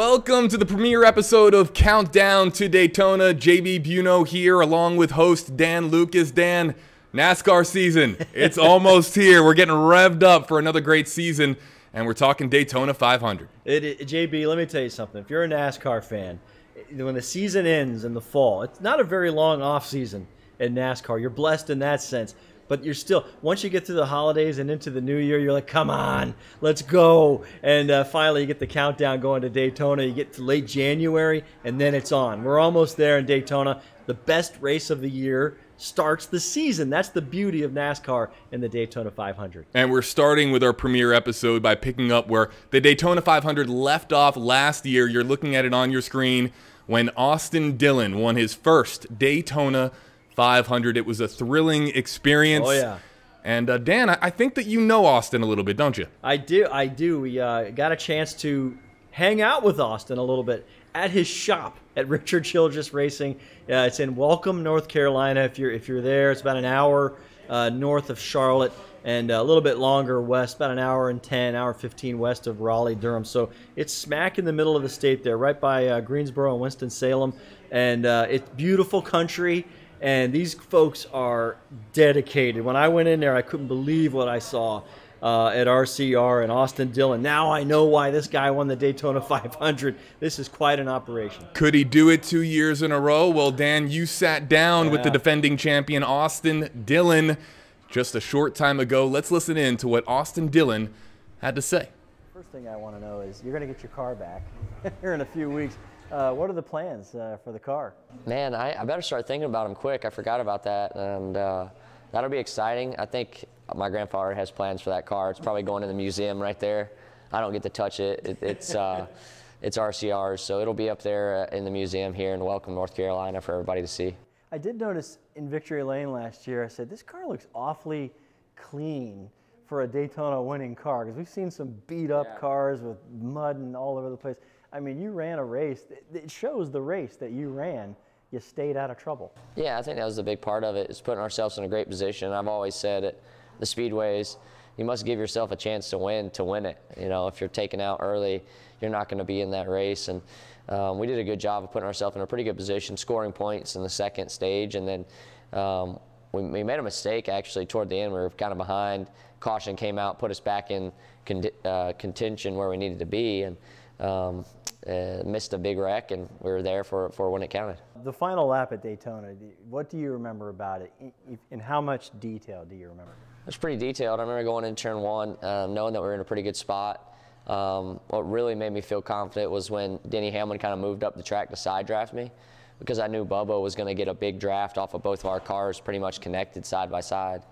Welcome to the premiere episode of Countdown to Daytona. JB Buno here along with host Dan Lucas. Dan, NASCAR season, it's almost here. We're getting revved up for another great season, and we're talking Daytona 500. JB, let me tell you something. If you're a NASCAR fan, when the season ends in the fall, it's not a very long off season in NASCAR. You're blessed in that sense. But you're still, once you get through the holidays and into the new year, you're like, come on, let's go. And finally, you get the countdown going to Daytona. You get to late January, and then it's on. We're almost there in Daytona. The best race of the year starts the season. That's the beauty of NASCAR in the Daytona 500. And we're starting with our premiere episode by picking up where the Daytona 500 left off last year. You're looking at it on your screen when Austin Dillon won his first Daytona 500. It was a thrilling experience. Oh, yeah. And Dan, I think that you know Austin a little bit, don't you? I do. We got a chance to hang out with Austin a little bit at his shop at Richard Childress Racing. It's in Welcome, North Carolina. If you're there, it's about an hour north of Charlotte and a little bit longer west, about an hour and 10, hour 15 west of Raleigh, Durham. So it's smack in the middle of the state there, right by Greensboro and Winston-Salem. And it's beautiful country. And these folks are dedicated. When I went in there, I couldn't believe what I saw at RCR and Austin Dillon. Now I know why this guy won the Daytona 500. This is quite an operation. Could he do it 2 years in a row? Well, Dan, you sat down with the defending champion, Austin Dillon, just a short time ago. Let's listen in to what Austin Dillon had to say. First thing I want to know is you're going to get your car back here in a few weeks. What are the plans for the car? Man, I better start thinking about them quick. I forgot about that, and that'll be exciting. I think my grandfather has plans for that car. It's probably going in the museum right there. I don't get to touch it. It's RCR's, so it'll be up there in the museum here in Welcome, North Carolina for everybody to see. I did notice in Victory Lane last year, I said, this car looks awfully clean for a Daytona winning car, because we've seen some beat up cars with mud and all over the place. I mean, you ran a race. It shows the race that you ran. You stayed out of trouble. Yeah, I think that was the big part of it, is putting ourselves in a great position. I've always said at the speedways, you must give yourself a chance to win it. You know, if you're taken out early, you're not going to be in that race. And we did a good job of putting ourselves in a pretty good position, scoring points in the second stage. And then we made a mistake, actually, toward the end. We were kind of behind. Caution came out, put us back in contention where we needed to be. And missed a big wreck, and we were there for when it counted. The final lap at Daytona, what do you remember about it? In how much detail do you remember? It was pretty detailed. I remember going in turn one, knowing that we were in a pretty good spot. What really made me feel confident was when Denny Hamlin kind of moved up the track to side draft me, because I knew Bubba was going to get a big draft off of both of our cars pretty much connected side by side.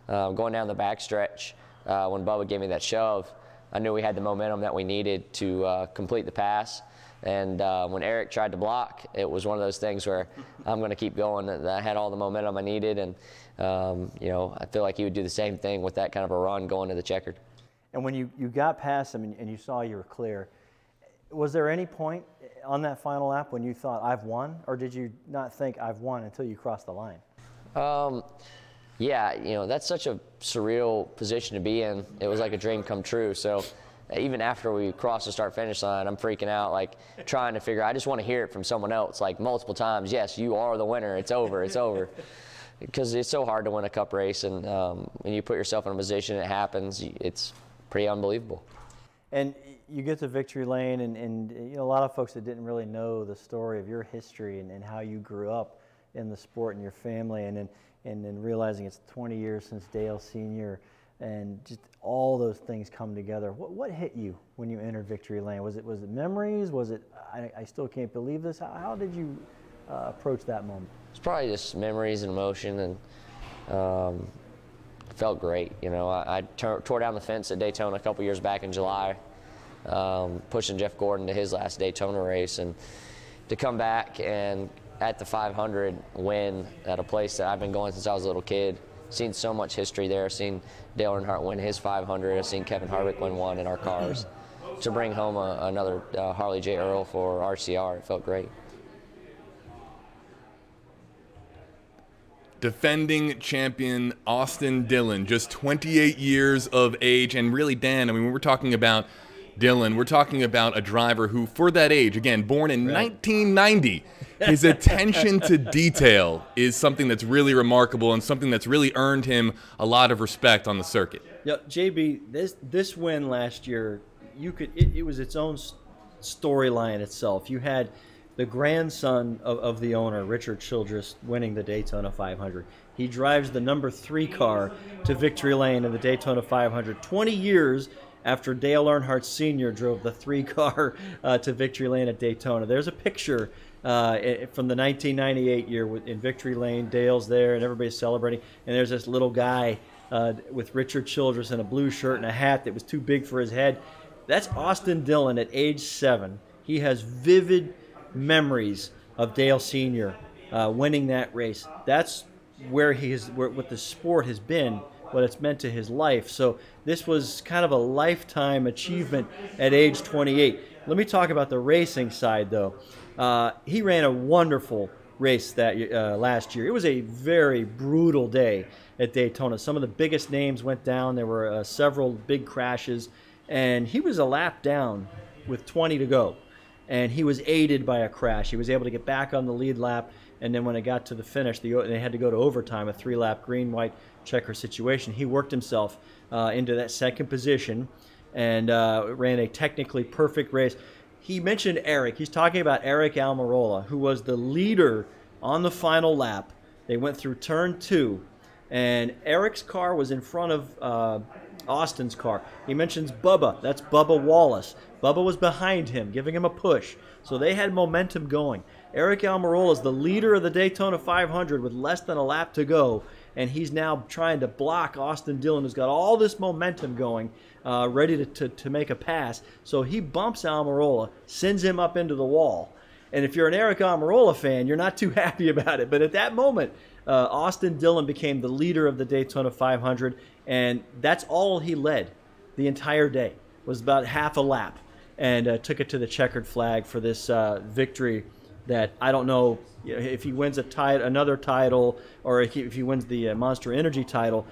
Going down the backstretch, when Bubba gave me that shove, I knew we had the momentum that we needed to complete the pass. And when Eric tried to block, it was one of those things where I'm going to keep going. I had all the momentum I needed, and you know, I feel like he would do the same thing with that kind of a run going to the checkered. And when you got past him and you saw you were clear, was there any point on that final lap when you thought, I've won? Or did you not think I've won until you crossed the line? Yeah, you know, that's such a surreal position to be in. It was like a dream come true. So even after we crossed the start-finish line, I'm freaking out, like trying to figure, I just want to hear it from someone else, like multiple times, yes, you are the winner, it's over, it's over. Because it's so hard to win a cup race, and when you put yourself in a position, it happens, it's pretty unbelievable. And you get to Victory Lane, and you know, a lot of folks that didn't really know the story of your history and how you grew up in the sport and your family, and then realizing it's 20 years since Dale Sr., and just all those things come together. What hit you when you entered Victory Lane? Was it memories? Was it, I still can't believe this? How did you approach that moment? It's probably just memories and emotion, and felt great. You know, I tore down the fence at Daytona a couple years back in July, pushing Jeff Gordon to his last Daytona race, and to come back and at the 500 win at a place that I've been going since I was a little kid. Seen so much history there. I've seen Dale Earnhardt win his 500. I've seen Kevin Harvick win one in our cars. To bring home another Harley J. Earl for RCR, it felt great. Defending champion Austin Dillon, just 28 years of age. And really, Dan, I mean, when we're talking about Dillon. We're talking about a driver who, for that age, again, born in 1990, his attention to detail is something that's really remarkable and something that's really earned him a lot of respect on the circuit. Yeah, JB, this win last year, it was its own storyline itself. You had the grandson of the owner, Richard Childress, winning the Daytona 500. He drives the number 3 car to victory lane in the Daytona 500 20 years after Dale Earnhardt Sr. drove the 3 car to victory lane at Daytona. There's a picture from the 1998 year in victory lane. Dale's there and everybody's celebrating, and there's this little guy with Richard Childress in a blue shirt and a hat that was too big for his head. That's Austin Dillon at age 7. He has vivid memories of Dale Sr. Winning that race. That's where what the sport has been, what it's meant to his life. So this was kind of a lifetime achievement at age 28. Let me talk about the racing side, though. He ran a wonderful race that last year. It was a very brutal day at Daytona. Some of the biggest names went down. There were several big crashes, and he was a lap down with 20 to go, and he was aided by a crash. He was able to get back on the lead lap, and then when it got to the finish, they had to go to overtime, a 3-lap green-white checker situation. He worked himself into that second position and ran a technically perfect race. He mentioned Eric. He's talking about Eric Almirola, who was the leader on the final lap. They went through turn 2, and Eric's car was in front of Austin's car. He mentions Bubba. That's Bubba Wallace. Bubba was behind him, giving him a push. So they had momentum going. Eric Almirola is the leader of the Daytona 500 with less than a lap to go, and he's now trying to block Austin Dillon, who's got all this momentum going, ready to make a pass. So he bumps Almirola, sends him up into the wall. And if you're an Eric Almirola fan, you're not too happy about it. But at that moment, Austin Dillon became the leader of the Daytona 500, and that's all he led the entire day, was about half a lap, and took it to the checkered flag for this victory that I don't know if he wins another title, or if he wins the Monster Energy title,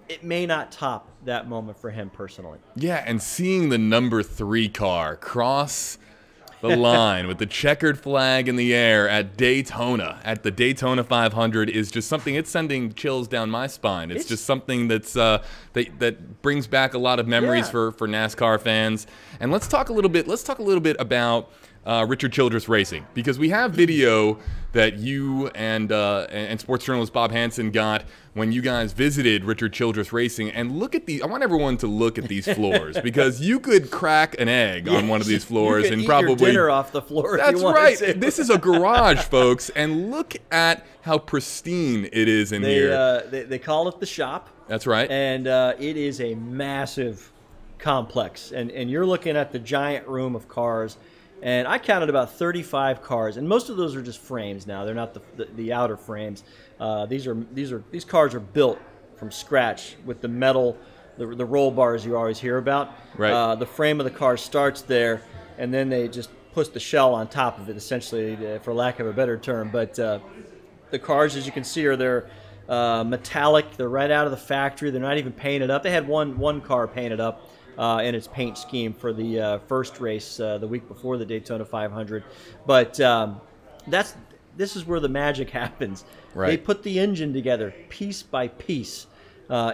it may not top that moment for him personally. Yeah, and seeing the number 3 car cross the line with the checkered flag in the air at Daytona, at the Daytona 500, is just something. It's sending chills down my spine. It's just something that's that brings back a lot of memories for NASCAR fans. And let's talk a little bit about Richard Childress Racing, because we have video that you and sports journalist Bob Hansen got when you guys visited Richard Childress Racing. And look at these. I want everyone to look at these floors, because you could crack an egg on one of these floors and probably eat your dinner off the floor. That's right. This is a garage, folks, and look at how pristine it is in here. They call it the shop. That's right. And it is a massive complex, and you're looking at the giant room of cars. And I counted about 35 cars, and most of those are just frames now. They're not the outer frames. These cars are built from scratch with the metal, the roll bars you always hear about. Right. The frame of the car starts there, and then they just put the shell on top of it, essentially, for lack of a better term. But the cars, as you can see, they're metallic. They're right out of the factory. They're not even painted up. They had one car painted up in its paint scheme for the first race the week before the Daytona 500. But this is where the magic happens. Right. They put the engine together piece by piece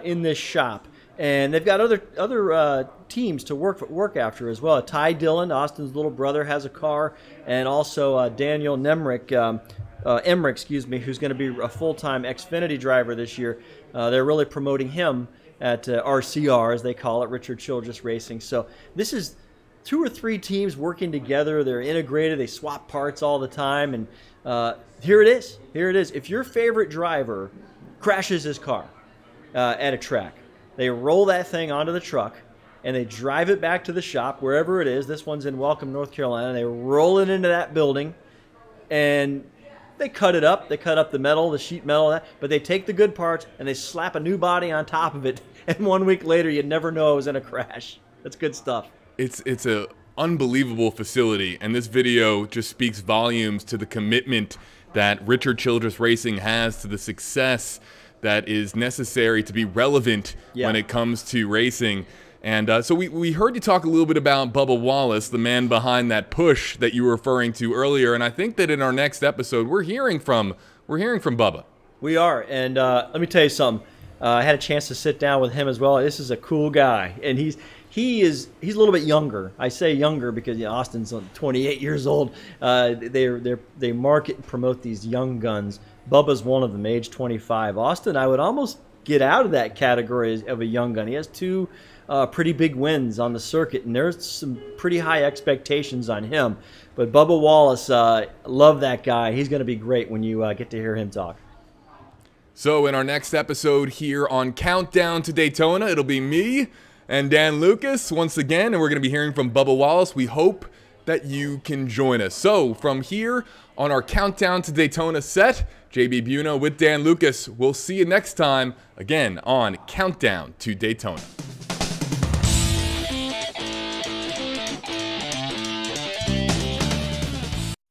in this shop, and they've got other teams to work after as well. Ty Dillon, Austin's little brother, has a car, and also Daniel Emmerich, who's going to be a full-time Xfinity driver this year. They're really promoting him at RCR, as they call it, Richard Childress Racing. So this is 2 or 3 teams working together. They're integrated. They swap parts all the time. And here it is. Here it is. If your favorite driver crashes his car at a track, they roll that thing onto the truck, and they drive it back to the shop, wherever it is. This one's in Welcome, North Carolina. They roll it into that building, and they cut it up. They cut up the metal, the sheet metal, but they take the good parts and they slap a new body on top of it. And 1 week later, you'd never know it was in a crash. That's good stuff. It's a unbelievable facility, and this video just speaks volumes to the commitment that Richard Childress Racing has to the success that is necessary to be relevant when it comes to racing. And so we heard you talk a little bit about Bubba Wallace, the man behind that push that you were referring to earlier. And I think that in our next episode, we're hearing from Bubba. We are, and let me tell you something. I had a chance to sit down with him as well. This is a cool guy, and he's a little bit younger. I say younger because Austin's 28 years old. They market and promote these young guns. Bubba's one of them, age 25. Austin, I would almost get out of that category of a young gun. He has two pretty big wins on the circuit, and there's some pretty high expectations on him. But Bubba Wallace, love that guy. He's going to be great when you get to hear him talk. So in our next episode here on Countdown to Daytona, it'll be me and Dan Lucas once again, and we're going to be hearing from Bubba Wallace. We hope that you can join us. So from here on our Countdown to Daytona set, JB Buno with Dan Lucas. We'll see you next time, again, on Countdown to Daytona.